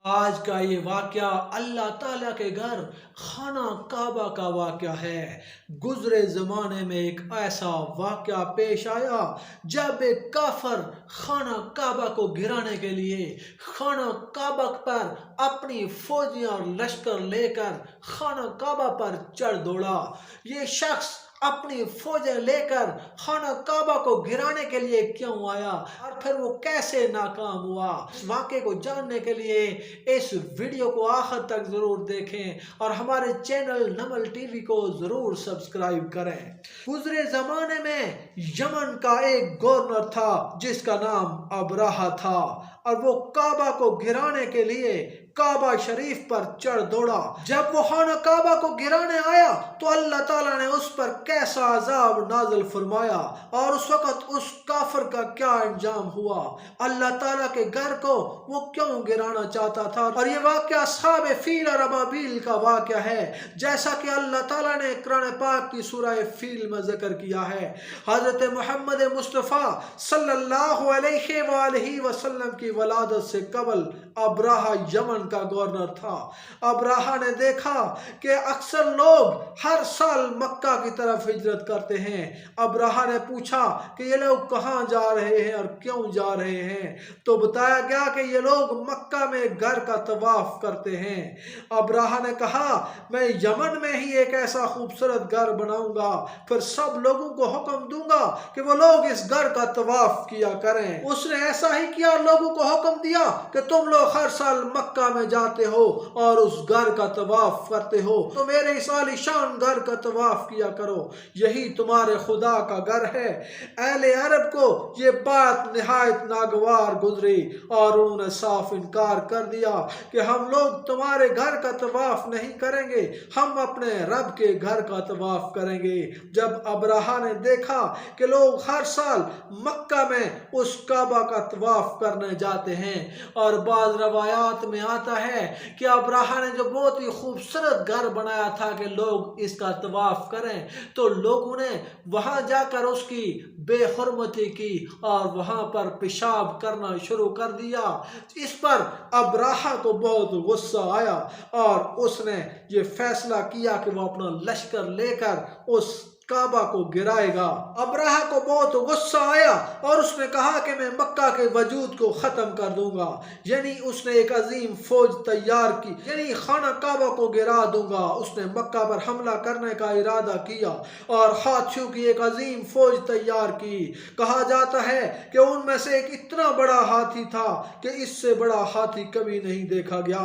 آج کا یہ واقعہ اللہ تعالیٰ کے گھر خانہ کعبہ کا واقعہ ہے۔ گزرے زمانے میں ایک ایسا واقعہ پیش آیا جب ایک کافر خانہ کعبہ کو گرانے کے لیے خانہ کعبہ پر اپنی فوجیاں اور لشکر لے کر خانہ کعبہ پر چڑھ دوڑا۔ یہ شخص اپنی فوجیں لے کر خانہ کعبہ کو گرانے کے لیے کیوں آیا اور پھر وہ کیسے ناکام ہوا؟ اس واقعے کو جاننے کے لیے اس ویڈیو کو آخر تک ضرور دیکھیں اور ہمارے چینل نمل ٹی وی کو ضرور سبسکرائب کریں۔ گزرے زمانے میں یمن کا ایک گورنر تھا جس کا نام ابراہہ تھا اور وہ کعبہ کو گرانے کے لیے کعبہ شریف پر چڑھ دوڑا۔ جب وہ خانہ کعبہ کو گرانے آیا تو اللہ تعالیٰ نے اس پر کیسا عذاب نازل فرمایا اور اس وقت اس کافر کا کیا انجام ہوا، اللہ تعالیٰ کے گھر کو وہ کیوں گرانا چاہتا تھا۔ اور یہ واقعہ اصحاب فیل اور ابابیل کا واقعہ ہے، جیسا کہ اللہ تعالیٰ نے قرآن پاک کی سورہ فیل میں ذکر کیا ہے۔ حضرت محمد مصطفیٰ صلی اللہ علیہ وآلہ وسلم کی ولادت سے قبل ابراہہ یمن کا گورنر تھا۔ ابراہہ نے دیکھا کہ اکثر لوگ ہر سال مکہ کی طرف ہجرت کرتے ہیں۔ ابراہہ نے پوچھا کہ یہ لوگ کہاں جا رہے ہیں اور کیوں جا رہے ہیں، تو بتایا گیا کہ یہ لوگ مکہ میں گھر کا طواف کرتے ہیں۔ ابراہہ نے کہا میں یمن میں ہی ایک ایسا خوبصورت گھر بناؤں گا، پھر سب لوگوں کو حکم دوں گا کہ وہ لوگ اس گھر کا طواف کیا کریں۔ اس نے ایسا ہی کیا، لوگوں کو حکم دیا کہ تم لوگ ہر سال مکہ میں جاتے ہو اور اس گھر کا طواف کرتے ہو، تو میرے اس عالی شان گھر کا طواف کیا کرو، یہی تمہارے خدا کا گھر ہے۔ اہل عرب کو یہ بات نہایت ناگوار گزری اور انہوں نے صاف انکار کر دیا کہ ہم لوگ تمہارے گھر کا طواف نہیں کریں گے، ہم اپنے رب کے گھر کا طواف کریں گے۔ جب ابراہہ نے دیکھا کہ لوگ ہر سال مکہ میں اس کعبہ کا طواف کرنے جاتے ہیں، اور بعض روایات میں آتا ہے کہ ابراہہ نے جو بہت ہی خوبصورت گھر بنایا تھا کہ لوگ اس کا طواف کریں، تو لوگوں نے وہاں جا کر اس کی بے حرمتی کی اور وہاں پر پیشاب کرنا شروع کر دیا۔ اس پر ابراہہ کو بہت غصہ آیا اور اس نے یہ فیصلہ کیا کہ وہ اپنا لشکر لے کر اس کعبہ کو گرائے گا۔ ابراہہ کو بہت غصہ آیا اور اس نے کہا کہ میں مکہ کے وجود کو ختم کر دوں گا، یعنی اس نے ایک عظیم فوج تیار کی، یعنی خانہ کعبہ کو گرا دوں گا۔ اس نے مکہ پر حملہ کرنے کا ارادہ کیا اور ہاتھیوں کی ایک عظیم فوج تیار کی۔ کہا جاتا ہے کہ ان میں سے ایک اتنا بڑا ہاتھی تھا کہ اس سے بڑا ہاتھی کبھی نہیں دیکھا گیا۔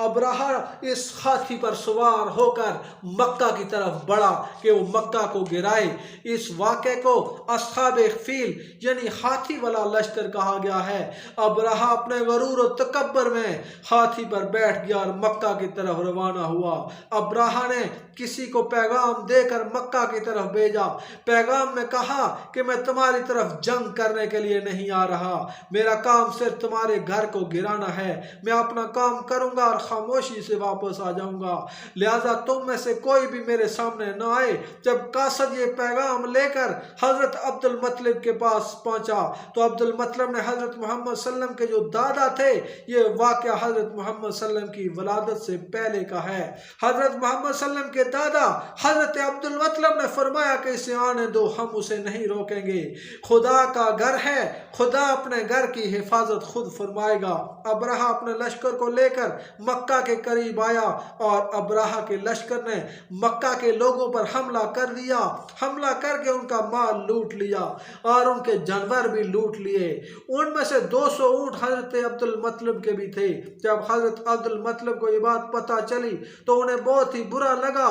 ابراہہ اس ہاتھی پر سوار ہو کر مکہ کی طرف بڑھا کہ وہ مکہ کو گرائے۔ اس واقعے کو اصحاب فیل یعنی ہاتھی والا لشکر کہا گیا ہے۔ ابراہہ اپنے غرور و تکبر میں ہاتھی پر بیٹھ گیا اور مکہ کی طرف روانہ ہوا۔ ابراہہ نے کسی کو پیغام دے کر مکہ کی طرف بھیجا۔ پیغام میں کہا کہ میں تمہاری طرف جنگ کرنے کے لیے نہیں آ رہا، میرا کام صرف تمہارے گھر کو گرانا ہے، میں اپنا کام کروں گا اور خاموشی سے واپس آ جاؤں گا، لہذا تم میں سے کوئی بھی میرے سامنے نہ آئے۔ جب قاصد یہ پیغام لے کر حضرت عبد المطلب کے پاس پہنچا تو عبد المطلب نے حضرت محمد صلی اللہ علیہ وسلم کے جو دادا تھے، یہ واقعہ حضرت محمد صلی اللہ علیہ وسلم کی ولادت سے پہلے کا ہے۔ حضرت محمد صلی اللہ علیہ وسلم کے دادا حضرت عبد المطلب نے فرمایا کہ اسے آنے دو، ہم اسے نہیں روکیں گے، خدا کا گھر ہے، خدا اپنے گھر کی حفاظت خود فرمائے گا۔ ابراہہ اپنے لشکر کو لے کر مکہ کے قریب آیا اور ابراہہ کے لشکر نے مکہ کے لوگوں پر حملہ کر دیا، حملہ کر کے ان کا مال لوٹ لیا اور ان کے جانور بھی لوٹ لیے۔ ان میں سے 200 اونٹ حضرت عبد المطلب کے بھی تھے۔ جب حضرت عبد المطلب کو یہ بات پتہ چلی تو انہیں بہت ہی برا لگا۔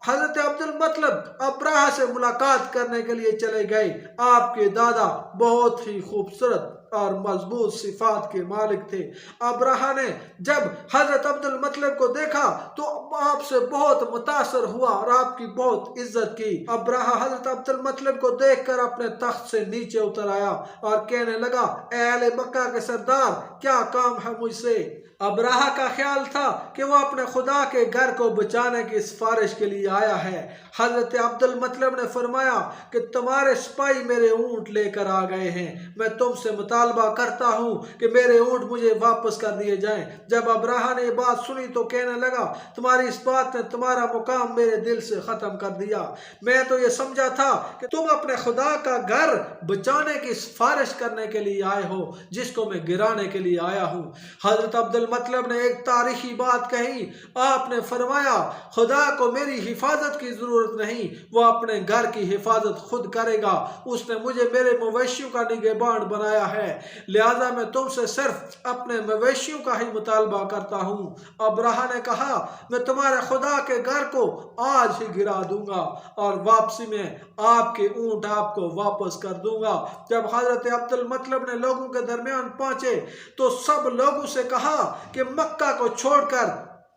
حضرت عبد المطلب ابراہہ سے ملاقات کرنے کے لیے چلے گئے۔ آپ کے دادا بہت ہی خوبصورت اور مضبوط صفات کے مالک تھے۔ ابراہہ نے جب حضرت عبد المطلب کو دیکھا تو آپ سے بہت متاثر ہوا اور آپ کی بہت عزت کی۔ ابراہہ حضرت عبد المطلب کو دیکھ کر اپنے تخت سے نیچے اتر آیا اور کہنے لگا، اے اہل مکہ کے سردار، کیا کام ہے مجھ سے؟ अब्राहा का ख्याल था कि वो अपने खुदा के घर को बचाने की सिफारिश के लिए आया है। हजरत अब्दुल मतलब ने फरमाया कि तुम्हारे सिपाही मेरे ऊँट लेकर आ गए हैं, मैं तुमसे मुतालबा करता हूँ कि मेरे ऊँट मुझे वापस कर दिए जाएं। जब अब्राहा ने बात सुनी तो कहने लगा, तुम्हारी इस बात ने तुम्हारा मुकाम मेरे दिल से ख़त्म कर दिया। मैं तो ये समझा था कि तुम अपने खुदा का घर बचाने की सिफारिश करने के लिए आए हो, जिसको मैं गिराने के लिए आया हूँ। हजरत अब्दुल मतलब ने एक तारीखी बात कही। आपने फरमाया, खुदा को मेरी हिफाजत की जरूरत नहीं, वो अपने घर की हिफाजत खुद करेगा। उसने मुझे मेरे मवेशियों का निगहबान बनाया है, लिहाजा मैं तुमसे सिर्फ अपने मवेशियों का ही मुतालबा करता हूँ। अब्राहा ने कहा, मैं तुम्हारे खुदा के घर को आज ही गिरा दूंगा और वापसी में आपके ऊंट आपको वापस कर दूंगा। जब हजरत अब्दुल मतलब ने लोगों के दरमियान पहुंचे तो सब लोगों से कहा कि मक्का को छोड़कर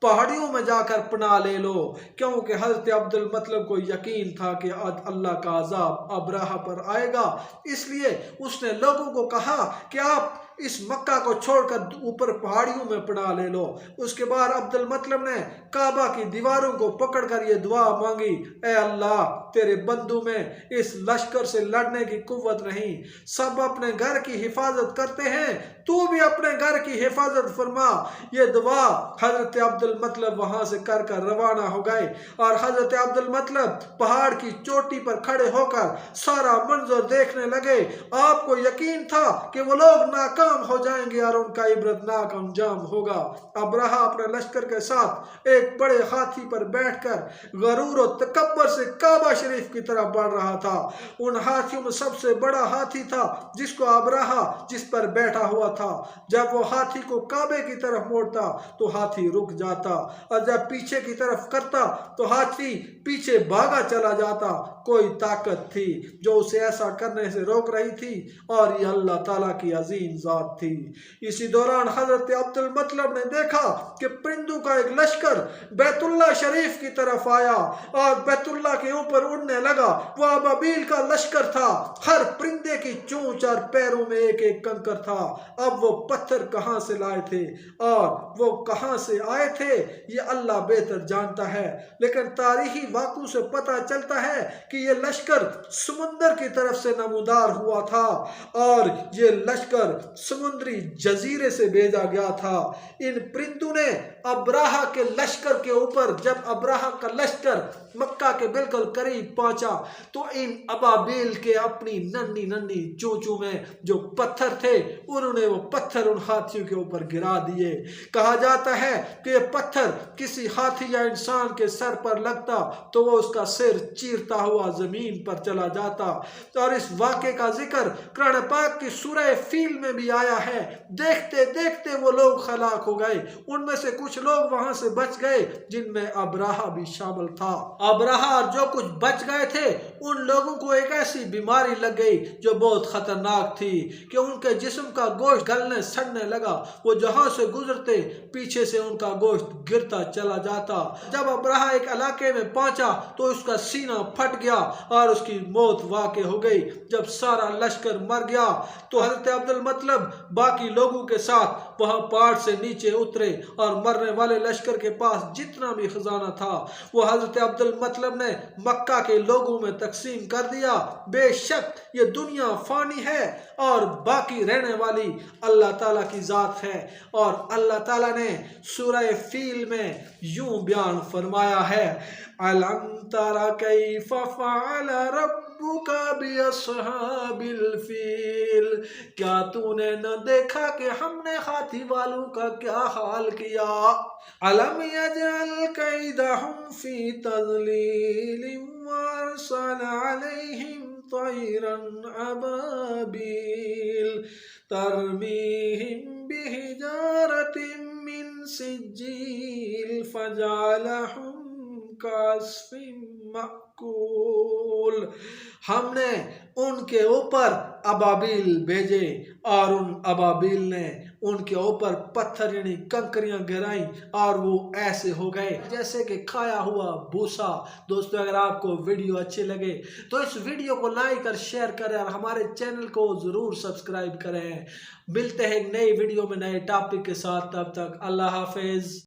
पहाड़ियों में जाकर पनाह ले लो, क्योंकि हजरत अब्दुल मतलब को यकीन था कि अल्लाह का अजाब अब्राहा पर आएगा। इसलिए उसने लोगों को कहा कि आप इस मक्का को छोड़कर ऊपर पहाड़ियों में पनाह ले लो। उसके बाद अब्दुल मतलब ने काबा की दीवारों को पकड़कर ये दुआ मांगी, ए अल्लाह, तेरे बंदू में इस लश्कर से लड़ने की कुव्वत नहीं, सब अपने घर की हिफाजत करते हैं, तू भी अपने घर की हिफाजत फरमा। ये दुआ हजरत अब्दुल मतलब वहां से कर कर रवाना हो गए और हजरत अब्दुल मतलब पहाड़ की चोटी पर खड़े होकर सारा मंजर देखने लगे। आपको यकीन था कि वो लोग नाकाम हो जाएंगे और उनका इबरतनाक अंजाम होगा। अब्राहा अपने लश्कर के साथ एक बड़े हाथी पर बैठकर गरूर और तकब्बर से काबा शरीफ की तरफ बढ़ रहा था। उन हाथियों में सबसे बड़ा हाथी था जिसको अब्राहा जिस पर बैठा हुआ था। जब वो हाथी को काबे की तरफ मोड़ता तो हाथी रुक जाता और जब पीछे की तरफ करता तो हाथी पीछे भागा चला जाता। कोई ताकत थी जो उसे ऐसा करने से रोक रही थी और ये अल्लाह ताला की अजीम जात थी। इसी दौरान हजरत अब्दुल मतलब ने देखा कि परिंदों का एक लश्कर बैतुल्लाह शरीफ की तरफ आया और बैतुल्लाह के ऊपर उड़ने लगा। वह अबाबील का लश्कर था, हर परिंदे की चोंच और पैरों में एक एक कंकर था। अब वो पत्थर कहां से लाए थे और वो कहां से आए थे ये अल्लाह बेहतर जानता है, लेकिन तारीखी वाक़ों से पता चलता है कि ये लश्कर समुंदर की तरफ से नमूदार हुआ था और ये लश्कर समुद्री जजीरे से भेजा गया था। इन परिंदों ने अब्राहा के लश्कर के ऊपर, जब अब्राहा का लश्कर मक्का के बिल्कुल करीब पहुंचा तो इन अबाबील के अपनी नन्ही नन्ही चोंचों में जो पत्थर थे उन्होंने वो पत्थर उन हाथियों के ऊपर गिरा दिए। कहा जाता है कि ये पत्थर किसी हाथी या इंसान के सर पर लगता तो वो उसका सिर चीरता हुआ जमीन पर चला जाता। और इस वाक़े का जिक्र कुरान पाक की सूरह फील में भी आया है। देखते देखते वो लोग हलाक हो गए, उनमें से कुछ लोग वहां से बच गए जिनमें अब्राहा भी शामिल था। अब्राहा और जो कुछ बच गए थे उन लोगों को एक ऐसी बीमारी लग गई जो बहुत खतरनाक थी कि उनके जिस्म का गोश्त गलने सड़ने लगा। वो जहां से गुजरते पीछे से उनका गोश्त गिरता चला जाता। जब अब्राहा एक इलाके में पहुंचा तो उसका सीना फट गया और उसकी मौत वाक़ हो गई। जब सारा लश्कर मर गया तो हजरत अब्दुल मतलब बाकी लोगों के साथ वहां पहाड़ से नीचे उतरे और मरने वाले लश्कर के पास जितना भी खजाना था वो हजरत अब्दुल मतलब ने मक्का के लोगों में तकसीम कर दिया। बेशक ये दुनिया फानी है और बाकी रहने वाली अल्लाह ताला की जात है। और अल्लाह ताला ने सूरह फील में यूं बयान फरमाया है, अलम तरा कैफ फ़अल रब्बुका बिअस्हाबिल फील, क्या तूने न देखा कि हमने हाथी वालों का क्या हाल किया। अलम यजअल कैदहुम फी तज़लील वअरसल अलैहिम तैरन अबाबील तरमीहिम बिहिजारतिम मिन सिज्जील फजअलहुम कअस्फिन माकूल। हमने उनके ऊपर अबाबिल भेजे और उन अबाबिल ने उनके ऊपर पत्थर यानी कंकरियां गिराई और वो ऐसे हो गए जैसे कि खाया हुआ भूसा। दोस्तों, अगर आपको वीडियो अच्छे लगे तो इस वीडियो को लाइक और शेयर करें और हमारे चैनल को ज़रूर सब्सक्राइब करें। मिलते हैं एक नई वीडियो में नए टॉपिक के साथ, तब तक अल्लाह हाफिज़।